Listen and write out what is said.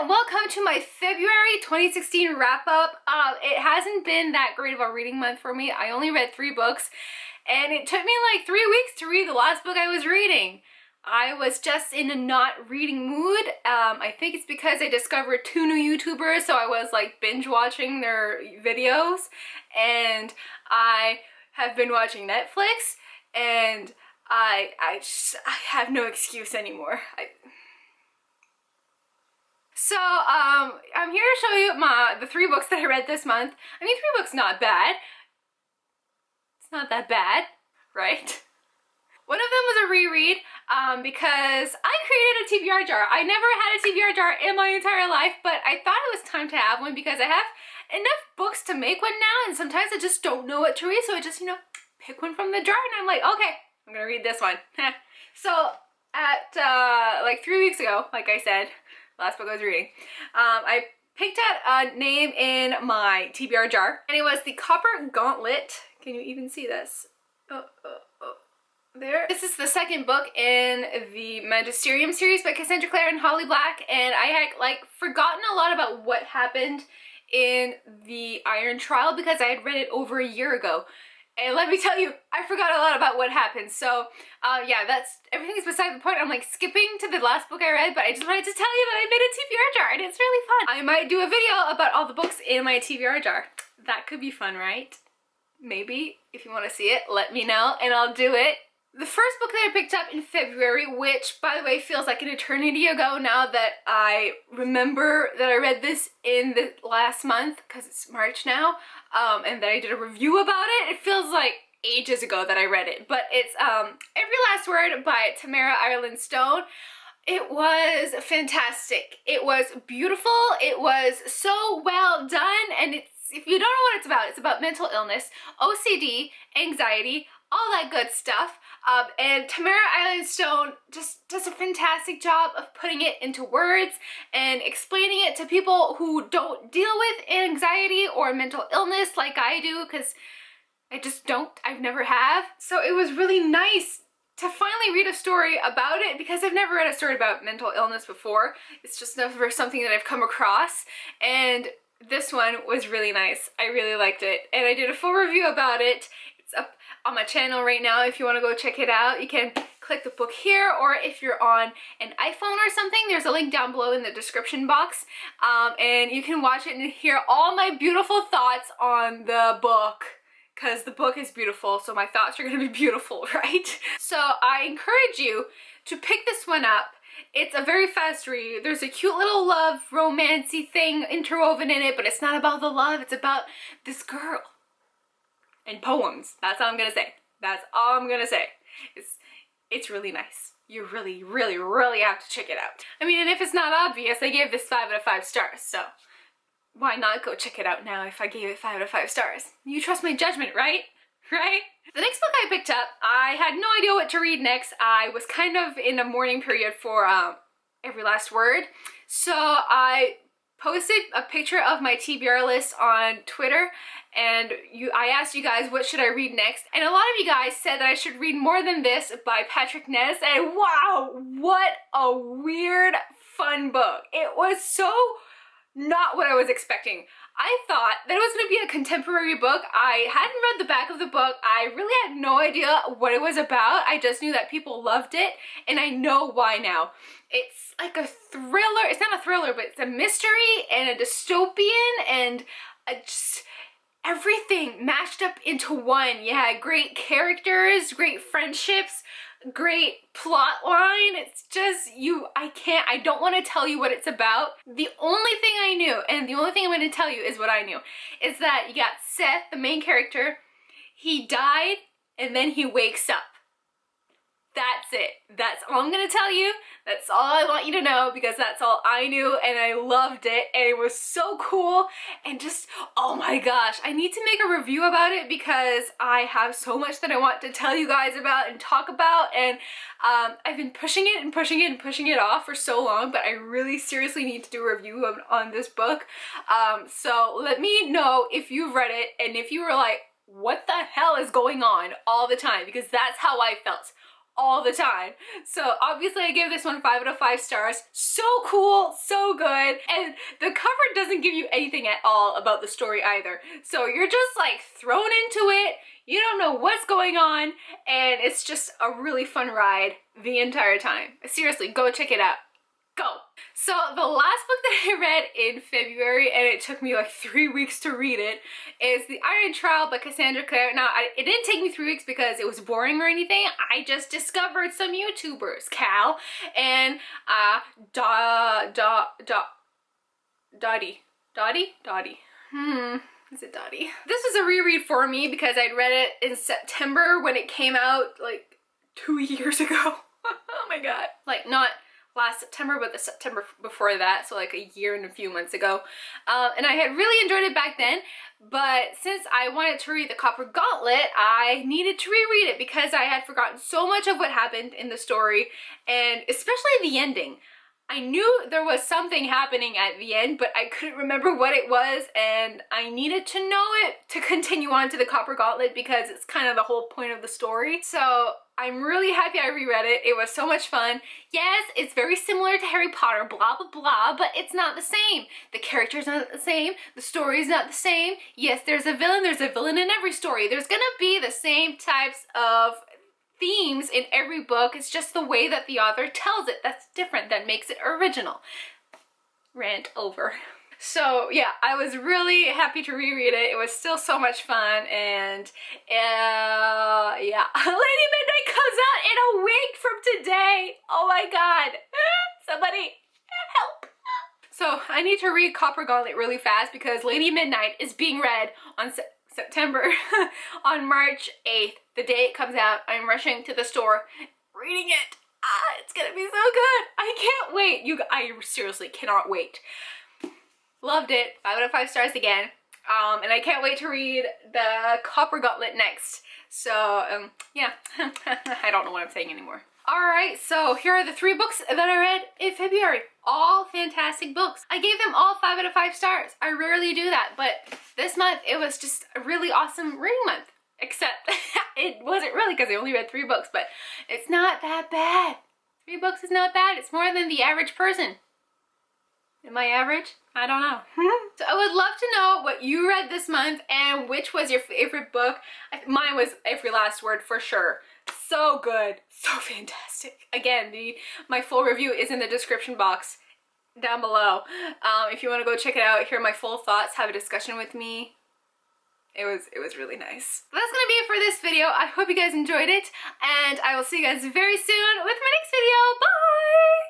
and welcome to my February 2016 wrap-up. It hasn't been that great of a reading month for me. I only read 3 books, and it took me like 3 weeks to read the last book I was reading. I was just in a not reading mood. I think it's because I discovered 2 new YouTubers, so I was like binge watching their videos, and I have been watching Netflix, and I have no excuse anymore. So, I'm here to show you the 3 books that I read this month. I mean, 3 books not bad. It's not that bad, right? One of them was a reread, because I created a TBR jar. I never had a TBR jar in my entire life, but I thought it was time to have one because I have enough books to make one now, and sometimes I just don't know what to read, so I just, pick one from the jar, and I'm like, okay, I'm gonna read this one. So, at, like 3 weeks ago, like I said, last book I was reading, I picked out a name in my TBR jar, and it was the Copper Gauntlet. Can you even see this? There. This is the 2nd book in the Magisterium series by Cassandra Clare and Holly Black, and I had like forgotten a lot about what happened in the Iron Trial because I had read it over a year ago. And let me tell you, I forgot a lot about what happened. So, yeah, everything's beside the point. I'm like skipping to the last book I read, but I just wanted to tell you that I made a TBR jar and it's really fun. I might do a video about all the books in my TBR jar. That could be fun, right? Maybe. If you want to see it, let me know and I'll do it. The first book that I picked up in February, which, by the way, feels like an eternity ago now that I remember that I read this in the last month, because it's March now, and that I did a review about it. It feels like ages ago that I read it, but it's Every Last Word by Tamara Ireland Stone. It was fantastic. It was beautiful. It was so well done, and if you don't know what it's about mental illness, OCD, anxiety, all that good stuff. And Tamara Ireland Stone just does a fantastic job of putting it into words and explaining it to people who don't deal with anxiety or mental illness like I do, because I just don't. I've never have. So it was really nice to finally read a story about it, because I've never read a story about mental illness before. It's just never something that I've come across, and this one was really nice. I really liked it, and I did a full review about it. It's up on my channel right now if you want to go check it out. You can click the book here, or if you're on an iPhone or something, there's a link down below in the description box, and you can watch it and hear all my beautiful thoughts on the book, because the book is beautiful, so my thoughts are going to be beautiful, right? So I encourage you to pick this one up. It's a very fast read. There's a cute little love romancy thing interwoven in it, but it's not about the love, it's about this girl. And poems. That's all I'm gonna say. That's all I'm gonna say. It's really nice. You really, really, really have to check it out. I mean, and if it's not obvious, I gave this 5 out of 5 stars, so why not go check it out now if I gave it 5 out of 5 stars? You trust my judgment, right? Right? The next book I picked up, I had no idea what to read next. I was kind of in a mourning period for Every Last Word, so I posted a picture of my TBR list on Twitter, and I asked you guys what should I read next, and a lot of you guys said that I should read More Than This by Patrick Ness, and wow, what a weird, fun book. It was so not what I was expecting. I thought that it was going to be a contemporary book. I hadn't read the back of the book. I really had no idea what it was about. I just knew that people loved it, and I know why now. It's like a thriller. It's not a thriller, but it's a mystery and a dystopian and just everything mashed up into one. You had great characters, great friendships, great plot line. It's just, I don't want to tell you what it's about. The only thing I knew, and the only thing I'm going to tell you is what I knew, is that you got Seth, the main character. He died and then he wakes up. That's it. That's all I'm gonna tell you. That's all I want you to know, because that's all I knew, and I loved it, and it was so cool, and just, oh my gosh, I need to make a review about it because I have so much that I want to tell you guys about and talk about, and I've been pushing it and pushing it and pushing it off for so long, but I really seriously need to do a review on this book. So let me know if you've read it, and if you were like, what the hell is going on all the time, because that's how I felt all the time. So obviously I give this one 5 out of 5 stars. So cool, so good. And the cover doesn't give you anything at all about the story either. So you're just like thrown into it. You don't know what's going on, and it's just a really fun ride the entire time. Seriously, go check it out. Go! So the last book that I read in February, and it took me like 3 weeks to read it, is The Iron Trial by Cassandra Clare. Now, it didn't take me 3 weeks because it was boring or anything. I just discovered some YouTubers, Cal and Dottie. Is it Dottie? This was a reread for me because I'd read it in September when it came out like 2 years ago. Oh my god. Like not last September, but the September before that, so like a year and a few months ago. And I had really enjoyed it back then, but since I wanted to read the Copper Gauntlet, I needed to reread it because I had forgotten so much of what happened in the story, and especially the ending. I knew there was something happening at the end, but I couldn't remember what it was, and I needed to know it to continue on to the Copper Gauntlet because it's kind of the whole point of the story. So I'm really happy I reread it. It was so much fun. Yes, it's very similar to Harry Potter, blah, blah, blah, but it's not the same. The character's not the same. The story's not the same. Yes, there's a villain. There's a villain in every story. There's gonna be the same types of themes in every book. It's just the way that the author tells it that's different, that makes it original. Rant over. So yeah, I was really happy to reread it. It was still so much fun, and yeah. Lady Midnight comes out in a week from today. Oh my god. Somebody help. So I need to read Copper Gauntlet really fast because Lady Midnight is being read on September on March 8th, the day it comes out. I'm rushing to the store, reading it. It's gonna be so good. I can't wait. I seriously cannot wait. Loved it. 5 out of 5 stars again. And I can't wait to read the Copper Gauntlet next. So, yeah. I don't know what I'm saying anymore. Alright, so here are the 3 books that I read in February. All fantastic books. I gave them all 5 out of 5 stars. I rarely do that, but this month it was just a really awesome reading month. Except it wasn't really because I only read 3 books, but it's not that bad. 3 books is not bad. It's more than the average person. Am I average? I don't know. So I would love to know what you read this month and which was your favorite book. Mine was Every Last Word for sure. So good. So fantastic. Again, my full review is in the description box down below. If you want to go check it out, hear my full thoughts, have a discussion with me. It was really nice. But that's gonna be it for this video. I hope you guys enjoyed it, and I will see you guys very soon with my next video. Bye!